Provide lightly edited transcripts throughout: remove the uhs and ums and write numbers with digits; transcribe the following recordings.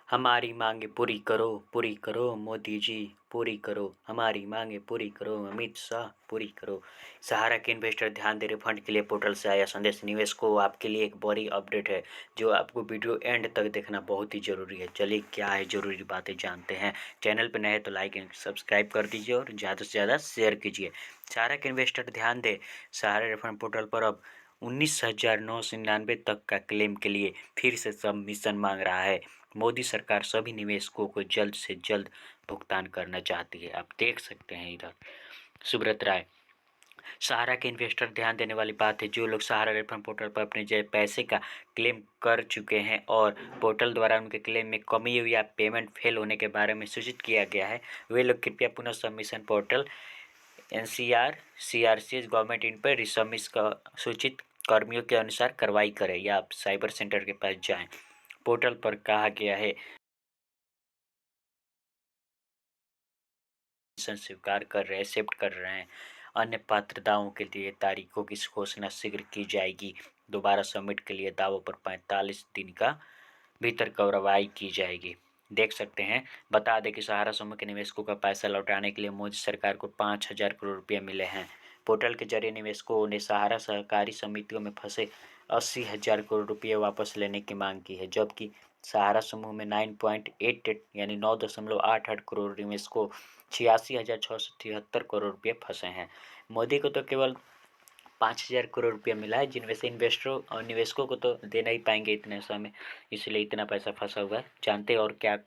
हमारी मांगे पूरी करो मोदी जी, पूरी करो हमारी मांगे पूरी करो अमित शाह, पूरी करो। सहारा के इन्वेस्टर ध्यान दे, रिफंड के लिए पोर्टल से आया संदेश। निवेशकों, आपके लिए एक बड़ी अपडेट है जो आपको वीडियो एंड तक देखना बहुत ही जरूरी है। चलिए क्या है जरूरी बातें जानते हैं। चैनल पर नए हैं तो लाइक एंड सब्सक्राइब कर दीजिए और ज़्यादा से ज़्यादा शेयर कीजिए। सहारा के इन्वेस्टर ध्यान दे, सहारा रिफंड पोर्टल पर अब 19,999 तक का क्लेम के लिए फिर से सबमिशन मांग रहा है। मोदी सरकार सभी निवेशकों को जल्द से जल्द भुगतान करना चाहती है। आप देख सकते हैं इधर सुब्रत राय। सहारा के इन्वेस्टर ध्यान देने वाली बात है, जो लोग सहारा रिफंड पोर्टल पर अपने पैसे का क्लेम कर चुके हैं और पोर्टल द्वारा उनके क्लेम में कमी हुई या पेमेंट फेल होने के बारे में सूचित किया गया है, वे लोग कृपया पुनः submission portal NCR CRCS government in पर रिसबमिश का सूचित कर्मियों के अनुसार कार्रवाई करें या आप साइबर सेंटर के पास जाएं। पोर्टल पर कहा गया है स्वीकार कर रहे हैं, एक्सेप्ट कर रहे हैं। अन्य पात्रताओं के लिए तारीखों की घोषणा शीघ्र की जाएगी। दोबारा सबमिट के लिए दावों पर 45 दिन का भीतर कार्रवाई की जाएगी। देख सकते हैं। बता दें कि सहारा समूह के निवेशकों का पैसा लौटाने के लिए मोदी सरकार को 5,000 करोड़ रुपये मिले हैं। पोर्टल के जरिए निवेशकों ने सहारा सहकारी समितियों में फंसे 80,000 करोड़ रुपये वापस लेने की मांग की है, जबकि सहारा समूह में 9.88 यानी 9.88 करोड़ निवेशकों 86,673 करोड़ रुपये फंसे हैं। मोदी को तो केवल 5,000 करोड़ रुपया मिला है, जिनमें से इन्वेस्टरों और निवेशकों को तो दे नहीं पाएंगे इतने समय, इसलिए इतना पैसा फंसा हुआ है। जानते और क्या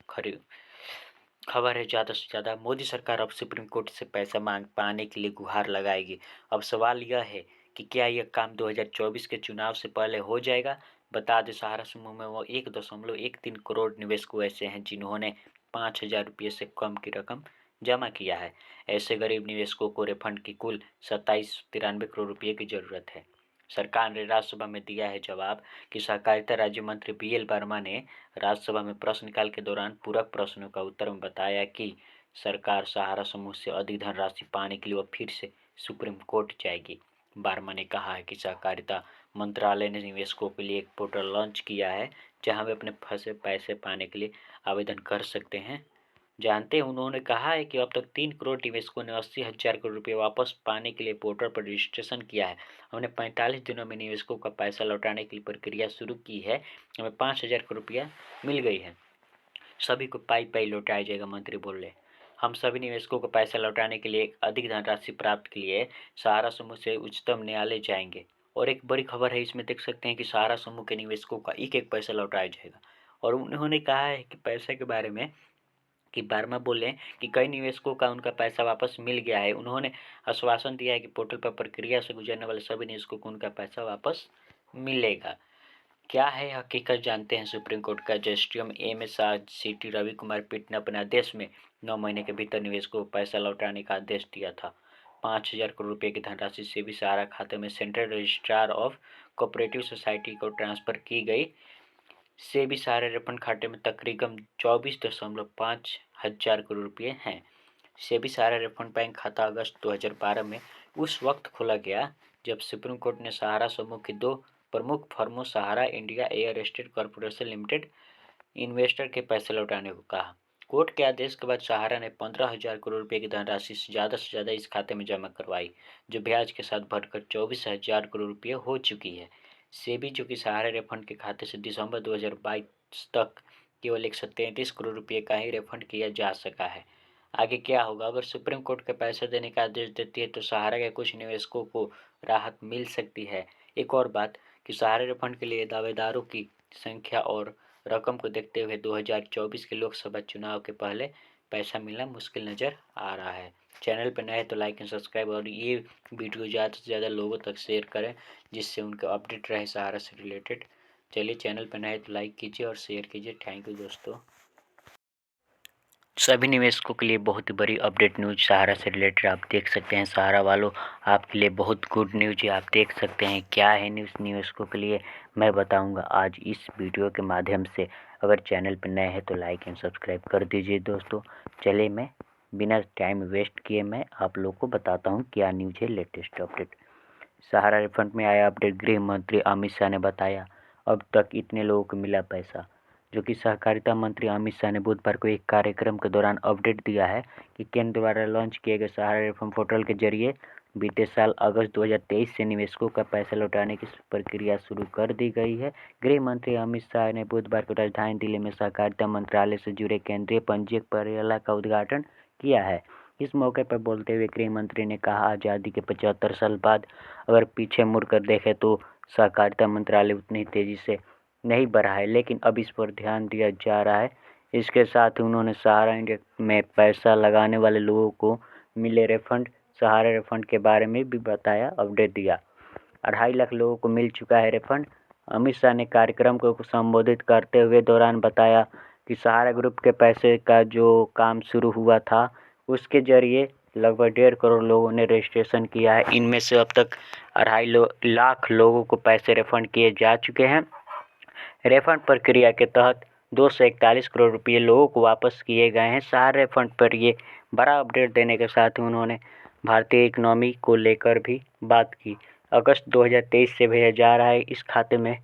खबर है ज़्यादा से ज़्यादा। मोदी सरकार अब सुप्रीम कोर्ट से पैसा मांग पाने के लिए गुहार लगाएगी। अब सवाल यह है कि क्या यह काम 2024 के चुनाव से पहले हो जाएगा। बता दें, सहारा समूह में वो 1.13 करोड़ निवेशक ऐसे हैं जिन्होंने 5,000 रुपये से कम की रकम जमा किया है। ऐसे गरीब निवेशकों को रिफंड की कुल 2793 करोड़ रुपये की जरूरत है। सरकार ने राज्यसभा में दिया है जवाब कि सहकारिता राज्य मंत्री BL वर्मा ने राज्यसभा में प्रश्नकाल के दौरान पूरक प्रश्नों का उत्तर में बताया कि सरकार सहारा समूह से अधिक धनराशि पाने के लिए वह फिर से सुप्रीम कोर्ट जाएगी। वर्मा ने कहा है कि सहकारिता मंत्रालय ने निवेशकों के लिए एक पोर्टल लॉन्च किया है जहां वे अपने फंसे पैसे पाने के लिए आवेदन कर सकते हैं। जानते हैं, उन्होंने कहा है कि अब तक 3 करोड़ निवेशकों ने 80,000 करोड़ रुपये वापस पाने के लिए पोर्टल पर रजिस्ट्रेशन किया है। हमने 45 दिनों में निवेशकों का पैसा लौटाने की प्रक्रिया शुरू की है। हमें 5,000 करोड़ रुपया मिल गई है। सभी को पाई पाई लौटाया जाएगा, मंत्री बोले। हम सभी निवेशकों को पैसा लौटाने के लिए अधिक धनराशि प्राप्त के लिए सहारा समूह से उच्चतम न्यायालय जाएंगे। और एक बड़ी खबर है, इसमें देख सकते हैं कि सहारा समूह के निवेशकों का एक एक पैसा लौटाया जाएगा। और उन्होंने कहा है कि पैसे के बारे में कि वर्मा बोले कि कई निवेशकों का उनका पैसा वापस मिल गया है। उन्होंने आश्वासन दिया है कि पोर्टल पर प्रक्रिया से गुजरने वाले सभी निवेशकों को उनका पैसा वापस मिलेगा। क्या है हकीकत, जानते हैं। सुप्रीम कोर्ट का जस्टिस MSRCT रवि कुमार पीठ ने अपने आदेश में 9 महीने के भीतर निवेशकों को पैसा लौटाने का आदेश दिया था। 5,000 करोड़ रुपये की धनराशि से भी सहारा खाते में central registrar of cooperative society को ट्रांसफर की गई। से भी सारे रिफंड खाते में तकरीबन 24.5 हजार करोड़ रुपये हैं। से भी सारा रिफंड बैंक खाता अगस्त 2012 में उस वक्त खोला गया जब सुप्रीम कोर्ट ने सहारा समूह की 2 प्रमुख फर्मों Sahara India real estate corporation limited investor के पैसे लौटाने को कहा। कोर्ट के आदेश के बाद सहारा ने 15,000 करोड़ रुपये की धनराशि से ज़्यादा इस खाते में जमा करवाई, जो ब्याज के साथ बढ़कर 24,000 करोड़ रुपये हो चुकी है। सेबी, जो कि सहारा रिफंड के खाते से दिसंबर 2022 तक केवल 133 करोड़ रुपये का ही रिफंड किया जा सका है। आगे क्या होगा? अगर सुप्रीम कोर्ट के पैसे देने का आदेश देती है तो सहारा के कुछ निवेशकों को राहत मिल सकती है। एक और बात कि सहारा रिफंड के लिए दावेदारों की संख्या और रकम को देखते हुए 2024 के लोकसभा चुनाव के पहले पैसा मिलना मुश्किल नज़र आ रहा है। चैनल पर नए तो लाइक एंड सब्सक्राइब और ये वीडियो ज़्यादा से ज़्यादा लोगों तक शेयर करें, जिससे उनको अपडेट रहे सहारा से रिलेटेड। चलिए, चैनल पर नए तो लाइक कीजिए और शेयर कीजिए। थैंक यू दोस्तों। सभी निवेशकों के लिए बहुत ही बड़ी अपडेट न्यूज सहारा से रिलेटेड आप देख सकते हैं। सहारा वालों, आपके लिए बहुत गुड न्यूज है। आप देख सकते हैं क्या है न्यूज़ निवेशकों के लिए, मैं बताऊंगा आज इस वीडियो के माध्यम से। अगर चैनल पर नए हैं तो लाइक एंड सब्सक्राइब कर दीजिए दोस्तों। चलिए, मैं बिना टाइम वेस्ट किए मैं आप लोग को बताता हूँ क्या न्यूज है, लेटेस्ट अपडेट। सहारा रिफंड में आया अपडेट। गृह मंत्री अमित शाह ने बताया अब तक इतने लोगों को मिला पैसा। जो कि सहकारिता मंत्री अमित शाह ने बुधवार को एक कार्यक्रम के दौरान अपडेट दिया है कि केंद्र द्वारा लॉन्च किए गए सहारा रिफॉर्म पोर्टल के जरिए बीते साल अगस्त 2023 से निवेशकों का पैसा लौटाने की प्रक्रिया शुरू कर दी गई है। गृह मंत्री अमित शाह ने बुधवार को राजधानी दिल्ली में सहकारिता मंत्रालय से जुड़े केंद्रीय पंजीयक कार्यालय का उद्घाटन किया है। इस मौके पर बोलते हुए गृह मंत्री ने कहा, आज़ादी के 75 साल बाद अगर पीछे मुड़कर देखें तो सहकारिता मंत्रालय उतनी तेजी से नहीं बढ़ा है, लेकिन अब इस पर ध्यान दिया जा रहा है। इसके साथ ही उन्होंने सहारा इंडिया में पैसा लगाने वाले लोगों को मिले रिफंड, सहारा रिफंड के बारे में भी बताया, अपडेट दिया। 2.5 लाख लोगों को मिल चुका है रिफंड। अमित शाह ने कार्यक्रम को संबोधित करते हुए दौरान बताया कि सहारा ग्रुप के पैसे का जो काम शुरू हुआ था उसके जरिए लगभग 1.5 करोड़ लोगों ने रजिस्ट्रेशन किया है। इनमें से अब तक 2.5 लाख लोगों को पैसे रिफंड किए जा चुके हैं। रिफंड प्रक्रिया के तहत 241 करोड़ रुपये लोगों को वापस किए गए हैं। सहारा रिफंड पर ये बड़ा अपडेट देने के साथ ही उन्होंने भारतीय इकोनॉमी को लेकर भी बात की। अगस्त 2023 से भेजा जा रहा है इस खाते में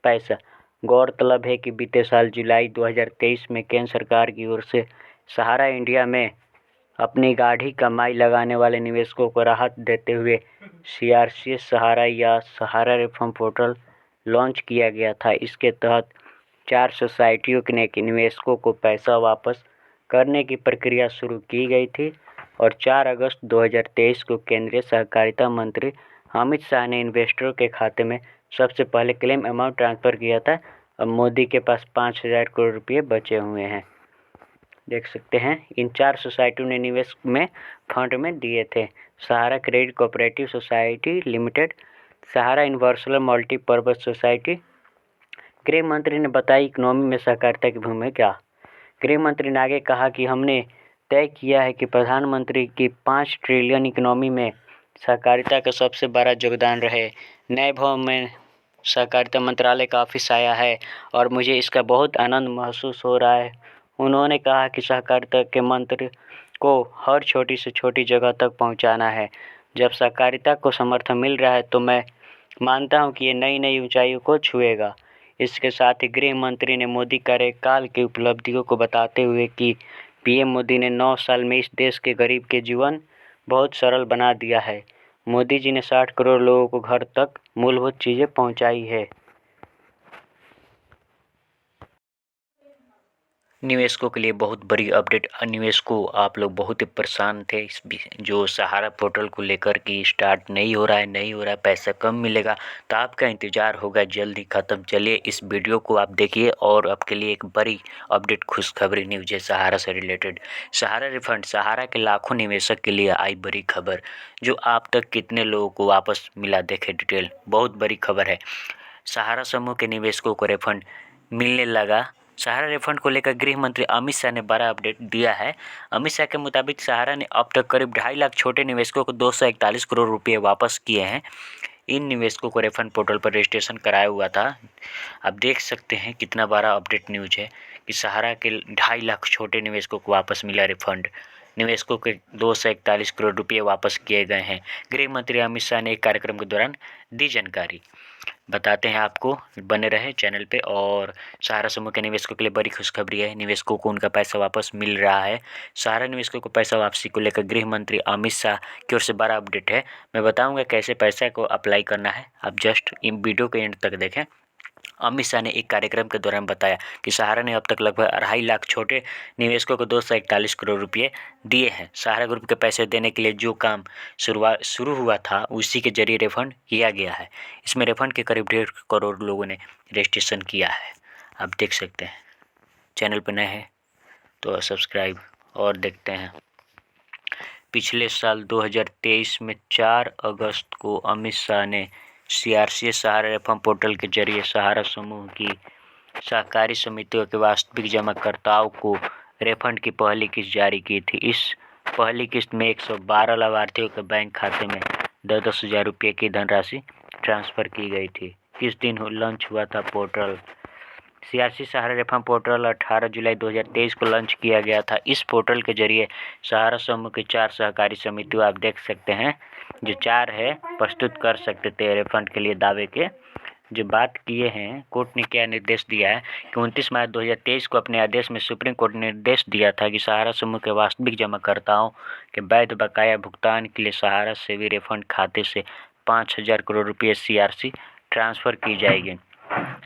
पैसा। गौरतलब है कि बीते साल जुलाई 2023 में केंद्र सरकार की ओर से सहारा इंडिया में अपनी गाढ़ी कमाई लगाने वाले निवेशकों को राहत देते हुए सीआरसीएस सहारा या सहारा रिफॉर्म पोर्टल लॉन्च किया गया था। इसके तहत 4 सोसाइटियों ने निवेशकों को पैसा वापस करने की प्रक्रिया शुरू की गई थी और 4 अगस्त 2023 को केंद्रीय सहकारिता मंत्री अमित शाह ने इन्वेस्टरों के खाते में सबसे पहले क्लेम अमाउंट ट्रांसफ़र किया था। अब मोदी के पास 5,000 करोड़ रुपये बचे हुए हैं। देख सकते हैं इन 4 सोसाइटियों ने निवेश में फंड में दिए थे। सहारा क्रेडिट कोऑपरेटिव सोसाइटी लिमिटेड, सहारा यूनिवर्सल मल्टीपर्पज सोसाइटी। गृह मंत्री ने बताया इकोनॉमी में सहकारिता की भूमिका क्या। गृह मंत्री ने आगे कहा कि हमने तय किया है कि प्रधानमंत्री की 5 ट्रिलियन इकोनॉमी में सहकारिता का सबसे बड़ा योगदान रहे। नए भवन में सहकारिता मंत्रालय का ऑफिस आया है और मुझे इसका बहुत आनंद महसूस हो रहा है। उन्होंने कहा कि सहकारिता के मंत्र को हर छोटी से छोटी जगह तक पहुंचाना है। जब सहकारिता को समर्थन मिल रहा है तो मैं मानता हूं कि ये नई नई ऊंचाइयों को छुएगा। इसके साथ ही गृह मंत्री ने मोदी कार्यकाल की उपलब्धियों को बताते हुए कि पीएम मोदी ने 9 साल में इस देश के गरीब के जीवन बहुत सरल बना दिया है। मोदी जी ने 60 करोड़ लोगों को घर तक मूलभूत चीज़ें पहुंचाई है। निवेशकों के लिए बहुत बड़ी अपडेट। निवेशकों आप लोग बहुत ही परेशान थे इस जो सहारा पोर्टल को लेकर कि स्टार्ट नहीं हो रहा है, पैसा कम मिलेगा, तो आपका इंतज़ार होगा जल्दी ख़त्म। चलिए इस वीडियो को आप देखिए और आपके लिए एक बड़ी अपडेट खुशखबरी न्यूज़ है सहारा से रिलेटेड। सहारा रिफंड, सहारा के लाखों निवेशक के लिए आई बड़ी खबर। जो आप तक कितने लोगों को वापस मिला, देखे डिटेल, बहुत बड़ी खबर है। सहारा समूह के निवेशकों को रिफंड मिलने लगा। सहारा रिफंड को लेकर गृह मंत्री अमित शाह ने बड़ा अपडेट दिया है। अमित शाह के मुताबिक सहारा ने अब तक करीब 2.5 लाख छोटे निवेशकों को 241 करोड़ रुपए वापस किए हैं। इन निवेशकों को रिफंड पोर्टल पर रजिस्ट्रेशन कराया हुआ था। आप देख सकते हैं कितना बड़ा अपडेट न्यूज है कि सहारा के 2.5 लाख छोटे निवेशकों को वापस मिला रिफंड। निवेशकों के 241 करोड़ रुपये वापस किए गए हैं। गृह मंत्री अमित शाह ने एक कार्यक्रम के दौरान दी जानकारी। बताते हैं आपको, बने रहे चैनल पे। और सहारा समूह के निवेशकों के लिए बड़ी खुशखबरी है, निवेशकों को उनका पैसा वापस मिल रहा है। सहारा निवेशकों को पैसा वापसी को लेकर गृह मंत्री अमित शाह की ओर से बड़ा अपडेट है। मैं बताऊंगा कैसे पैसा को अप्लाई करना है, आप जस्ट इन वीडियो के एंड तक देखें। अमित शाह ने एक कार्यक्रम के दौरान बताया कि सहारा ने अब तक लगभग 2.5 लाख छोटे निवेशकों को 241 करोड़ रुपये दिए हैं। सहारा ग्रुप के पैसे देने के लिए जो काम शुरू हुआ था उसी के जरिए रिफंड किया गया है। इसमें रिफंड के करीब 1.5 करोड़ लोगों ने रजिस्ट्रेशन किया है। आप देख सकते हैं। चैनल पर नए हैं तो सब्सक्राइब। और देखते हैं, पिछले साल 2023 में 4 अगस्त को अमित शाह ने सीआरसीएस सहारा रिफॉर्म पोर्टल के जरिए सहारा समूह की सहकारी समितियों के वास्तविक जमाकर्ताओं को रिफंड की पहली किस्त जारी की थी। इस पहली किस्त में 112 लाभार्थियों के बैंक खाते में 10-10 हज़ार रुपये की धनराशि ट्रांसफ़र की गई थी। किस दिन लॉन्च हुआ था पोर्टल? सीआरसी सहारा रिफॉर्म पोर्टल 18 जुलाई 2023 को लॉन्च किया गया था। इस पोर्टल के जरिए सहारा समूह की 4 सहकारी समितियों, आप देख सकते हैं जो 4 है, प्रस्तुत कर सकते थे रिफंड के लिए दावे के जो बात किए हैं, कोर्ट ने क्या निर्देश दिया है कि 29 मार्च 2023 को अपने आदेश में सुप्रीम कोर्ट ने निर्देश दिया था कि सहारा समूह के वास्तविक जमाकर्ताओं के वैध बकाया भुगतान के लिए सहारा सेवी रिफंड खाते से 5,000 करोड़ रुपये सीआरसी ट्रांसफर की जाएगी।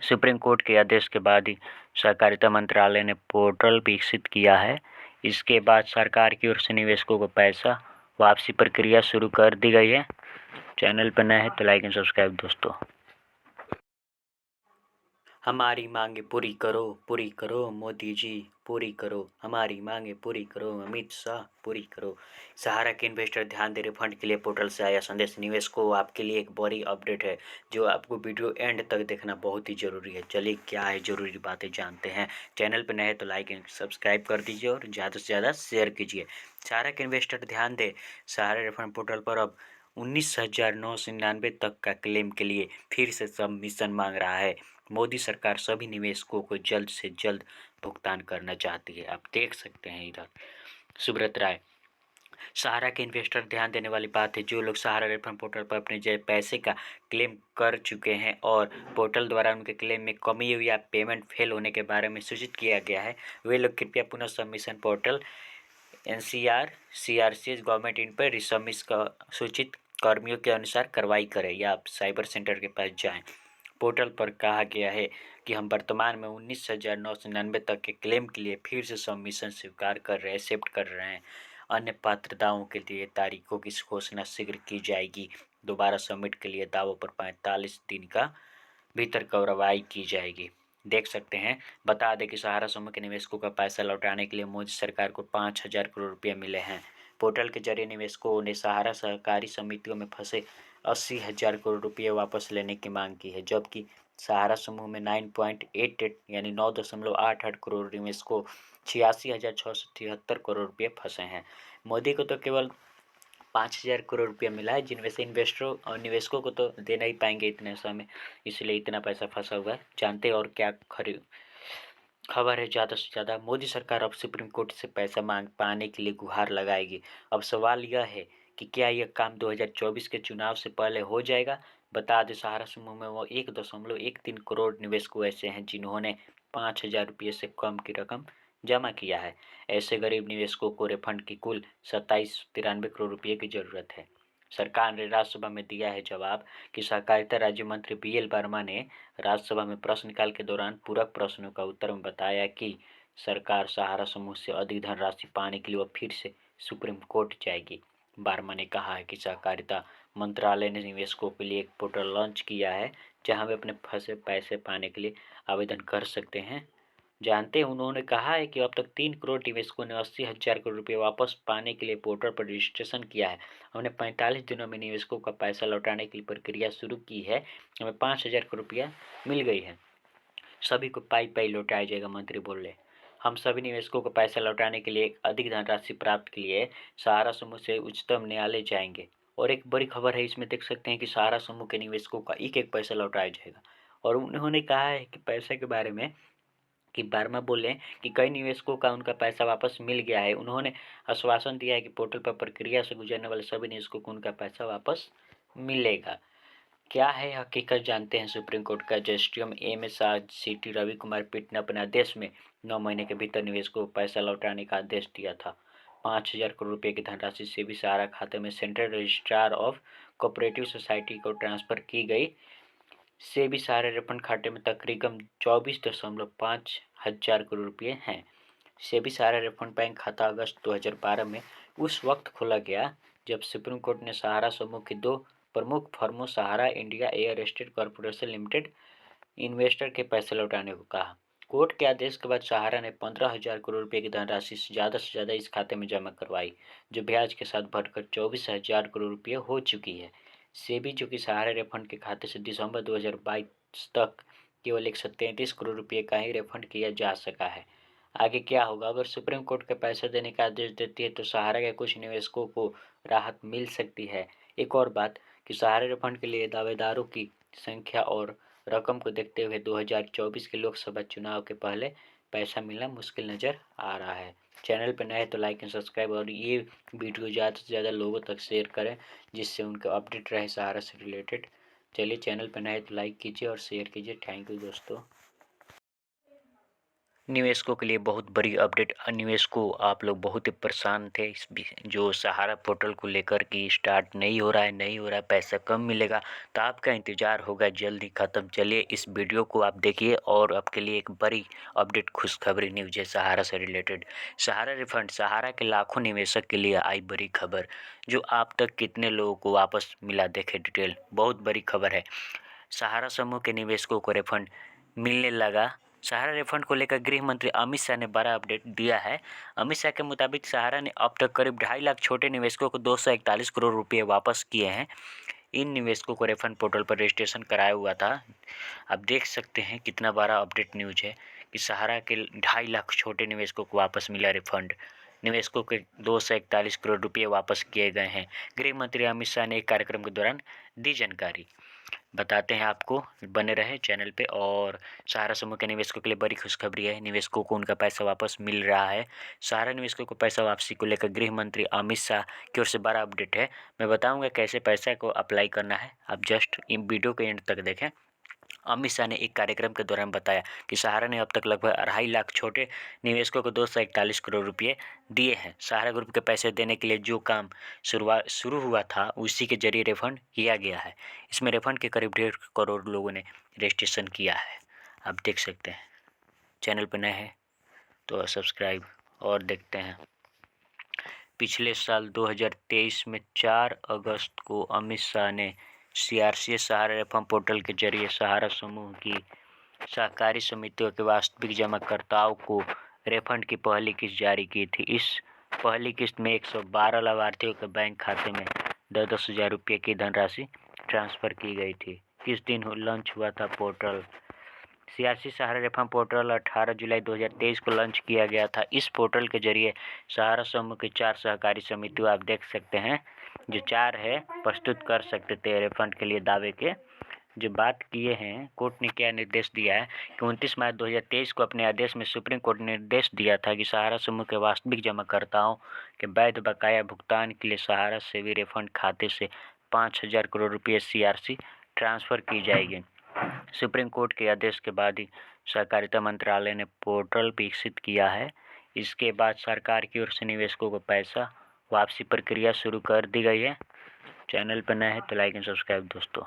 सुप्रीम कोर्ट के आदेश के बाद ही सहकारिता मंत्रालय ने पोर्टल विकसित किया है। इसके बाद सरकार की ओर से निवेशकों को पैसा वापसी प्रक्रिया शुरू कर दी गई है। चैनल पर नए हैं तो लाइक एंड सब्सक्राइब दोस्तों। हमारी मांगे पूरी करो मोदी जी, पूरी करो हमारी मांगे पूरी करो अमित शाह, पूरी करो। सहारा के इन्वेस्टर ध्यान दे, रिफंड के लिए पोर्टल से आया संदेश। निवेशकों, आपके लिए एक बड़ी अपडेट है जो आपको वीडियो एंड तक देखना बहुत ही जरूरी है। चलिए क्या है जरूरी बातें जानते हैं। चैनल पर नए हैं तो लाइक एंड सब्सक्राइब कर दीजिए और ज़्यादा से ज़्यादा शेयर कीजिए। सहारा के इन्वेस्टर ध्यान दे, सहारा रिफंड पोर्टल पर अब 19,999 तक का क्लेम के लिए फिर से सबमिशन मांग रहा है। मोदी सरकार सभी निवेशकों को जल्द से जल्द भुगतान करना चाहती है। आप देख सकते हैं इधर सुब्रत राय। सहारा के इन्वेस्टर ध्यान देने वाली बात है, जो लोग सहारा रिफंड पोर्टल पर अपने पैसे का क्लेम कर चुके हैं और पोर्टल द्वारा उनके क्लेम में कमी या पेमेंट फेल होने के बारे में सूचित किया गया है, वे लोग कृपया पुनः submission portal NCR CRCS government in पर रिसबमिश का सूचित कर्मियों के अनुसार कार्रवाई करें या आप साइबर सेंटर के पास जाएं। पोर्टल पर कहा गया है कि हम वर्तमान में 19,999 तक के क्लेम के लिए फिर से सबमिशन स्वीकार कर रहे एक्सेप्ट कर रहे हैं। अन्य पात्रताओं के लिए तारीखों की घोषणा शीघ्र की जाएगी। दोबारा सबमिट के लिए दावों पर 45 दिन का भीतर कार्रवाई की जाएगी। देख सकते हैं। बता दें कि सहारा समूह के निवेशकों का पैसा लौटाने के लिए मोदी सरकार को 5,000 करोड़ रुपये मिले हैं। पोर्टल के जरिए निवेशकों ने सहारा सहकारी समितियों में फंसे 80,000 करोड़ रुपये वापस लेने की मांग की है, जबकि सहारा समूह में 9.88 यानी 9.88 करोड़ निवेशकों 86,673 करोड़ रुपये फंसे हैं। मोदी को तो केवल 5,000 करोड़ रुपया मिला है, जिनमें से इन्वेस्टरों और निवेशकों को तो दे नहीं पाएंगे इतने समय, इसलिए इतना पैसा फंसा हुआ है। जानते और क्या खबर है। ज़्यादा से ज़्यादा मोदी सरकार अब सुप्रीम कोर्ट से पैसा मांग पाने के लिए गुहार लगाएगी। अब सवाल यह है कि क्या यह काम 2024 के चुनाव से पहले हो जाएगा। बता दें, सहारा समूह में वो 1.13 करोड़ निवेशकों ऐसे हैं जिन्होंने 5,000 रुपये से कम की रकम जमा किया है। ऐसे गरीब निवेशकों को रिफंड की कुल 2793 करोड़ रुपये की जरूरत है। सरकार ने राज्यसभा में दिया है जवाब कि सहकारिता राज्य मंत्री BL वर्मा ने राज्यसभा में प्रश्नकाल के दौरान पूरक प्रश्नों का उत्तर में बताया कि सरकार सहारा समूह से अधिक धनराशि पाने के लिए वह फिर से सुप्रीम कोर्ट जाएगी। वर्मा ने कहा है कि सहकारिता मंत्रालय ने निवेशकों के लिए एक पोर्टल लॉन्च किया है जहां वे अपने फंसे पैसे पाने के लिए आवेदन कर सकते हैं। जानते हैं, उन्होंने कहा है कि अब तक 3 करोड़ निवेशकों ने 80,000 करोड़ रुपये वापस पाने के लिए पोर्टल पर रजिस्ट्रेशन किया है। हमने 45 दिनों में निवेशकों का पैसा लौटाने की प्रक्रिया शुरू की है। हमें 5,000 करोड़ रुपया मिल गई है। सभी को पाई पाई लौटाया जाएगा, मंत्री बोले। हम सभी निवेशकों को पैसा लौटाने के लिए अधिक धनराशि प्राप्त के लिए सहारा समूह से उच्चतम न्यायालय जाएंगे। और एक बड़ी खबर है, इसमें देख सकते हैं कि सहारा समूह के निवेशकों का एक एक पैसा लौटाया जाएगा। और उन्होंने कहा है कि पैसे के बारे में कि वर्मा बोले कि कई निवेशकों का उनका पैसा वापस मिल गया है। उन्होंने आश्वासन दिया है कि पोर्टल पर प्रक्रिया से गुजरने वाले सभी निवेशकों को उनका पैसा वापस मिलेगा। क्या है हकीकत, जानते हैं। सुप्रीम कोर्ट का जस्टिस MSRCT रवि कुमार पीठ ने अपने आदेश में 9 महीने के भीतर निवेशकों को पैसा लौटाने का आदेश दिया था। 5,000 करोड़ रुपये की धनराशि से भी सहारा खाते में central registrar of cooperative society को ट्रांसफर की गई। से भी सारे रिफंड खाते में तकरीबन 24.5 हजार करोड़ रुपये हैं। से भी सारा रिफंड बैंक खाता अगस्त 2012 में उस वक्त खोला गया जब सुप्रीम कोर्ट ने सहारा समूह की 2 प्रमुख फर्मों Sahara India real estate corporation limited investor के पैसे लौटाने को कहा। कोर्ट के आदेश के बाद सहारा ने 15,000 करोड़ रुपये की धनराशि से ज़्यादा इस खाते में जमा करवाई, जो ब्याज के साथ बढ़कर 24,000 करोड़ रुपये हो चुकी है। सेबी, जो कि सहारा रिफंड के खाते से दिसंबर 2022 तक केवल 133 करोड़ रुपये का ही रिफंड किया जा सका है। आगे क्या होगा। अगर सुप्रीम कोर्ट के पैसे देने का आदेश देती है तो सहारा के कुछ निवेशकों को राहत मिल सकती है। एक और बात कि सहारा रिफंड के लिए दावेदारों की संख्या और रकम को देखते हुए 2024 के लोकसभा चुनाव के पहले पैसा मिलना मुश्किल नज़र आ रहा है। चैनल पर नए तो लाइक एंड सब्सक्राइब और ये वीडियो ज़्यादा से ज़्यादा लोगों तक शेयर करें, जिससे उनका अपडेट रहे सहारा से रिलेटेड। चलिए, चैनल पर नए तो लाइक कीजिए और शेयर कीजिए। थैंक यू दोस्तों। निवेशकों के लिए बहुत बड़ी अपडेट। निवेशकों, आप लोग बहुत ही परेशान थे इस जो सहारा पोर्टल को लेकर कि स्टार्ट नहीं हो रहा है, पैसा कम मिलेगा, तो आपका इंतज़ार होगा जल्द ही ख़त्म। चलिए, इस वीडियो को आप देखिए और आपके लिए एक बड़ी अपडेट, खुशखबरी न्यूज़ है सहारा से रिलेटेड। सहारा रिफंड, सहारा के लाखों निवेशक के लिए आई बड़ी खबर। जो आप तक कितने लोगों को वापस मिला, देखे डिटेल, बहुत बड़ी खबर है। सहारा समूह के निवेशकों को रिफंड मिलने लगा। सहारा रिफंड को लेकर गृह मंत्री अमित शाह ने बड़ा अपडेट दिया है। अमित शाह के मुताबिक सहारा ने अब तक करीब 2.5 लाख छोटे निवेशकों को 241 करोड़ रुपए वापस किए हैं। इन निवेशकों को रिफंड पोर्टल पर रजिस्ट्रेशन कराया हुआ था। आप देख सकते हैं कितना बड़ा अपडेट न्यूज है कि सहारा के 2.5 लाख छोटे निवेशकों को वापस मिला रिफंड। निवेशकों के 241 करोड़ रुपये वापस किए गए हैं। गृह मंत्री अमित शाह ने एक कार्यक्रम के दौरान दी जानकारी। बताते हैं आपको, बने रहे चैनल पे। और सहारा समूह के निवेशकों के लिए बड़ी खुशखबरी है। निवेशकों को उनका पैसा वापस मिल रहा है। सहारा निवेशकों को पैसा वापसी को लेकर गृह मंत्री अमित शाह की ओर से बड़ा अपडेट है। मैं बताऊंगा कैसे पैसा को अप्लाई करना है, आप जस्ट इन वीडियो के एंड तक देखें। अमित शाह ने एक कार्यक्रम के दौरान बताया कि सहारा ने अब तक लगभग 2.5 लाख छोटे निवेशकों को 241 करोड़ रुपए दिए हैं। सहारा ग्रुप के पैसे देने के लिए जो काम शुरू हुआ था, उसी के जरिए रिफंड किया गया है। इसमें रिफंड के करीब 1.5 करोड़ लोगों ने रजिस्ट्रेशन किया है। आप देख सकते हैं। चैनल पर नए हैं तो सब्सक्राइब। और देखते हैं, पिछले साल 2023 में 4 अगस्त को अमित शाह ने सीआरसी सहारा रिफंड पोर्टल के जरिए सहारा समूह की सहकारी समितियों के वास्तविक जमाकर्ताओं को रिफंड की पहली किस्त जारी की थी। इस पहली किस्त में 112 लाभार्थियों के बैंक खाते में 10-10 हज़ार रुपये की धनराशि ट्रांसफ़र की गई थी। किस दिन लॉन्च हुआ था पोर्टल? सीआरसी सहारा रिफंड पोर्टल 18 जुलाई 2023 को लॉन्च किया गया था। इस पोर्टल के जरिए सहारा समूह की 4 सहकारी समितियों, आप देख सकते हैं जो 4 है, प्रस्तुत कर सकते थे रिफंड के लिए दावे के जो बात किए हैं। कोर्ट ने क्या निर्देश दिया है कि 29 मार्च 2023 को अपने आदेश में सुप्रीम कोर्ट ने निर्देश दिया था कि सहारा समूह के वास्तविक जमाकर्ताओं के वैध बकाया भुगतान के लिए सहारा सेवी रिफंड खाते से 5,000 करोड़ रुपये सीआरसी ट्रांसफ़र की जाएगी। सुप्रीम कोर्ट के आदेश के बाद ही सहकारिता मंत्रालय ने पोर्टल विकसित किया है। इसके बाद सरकार की ओर से निवेशकों को पैसा वापसी प्रक्रिया शुरू कर दी गई है। चैनल पर नए हैं तो लाइक एंड सब्सक्राइब दोस्तों।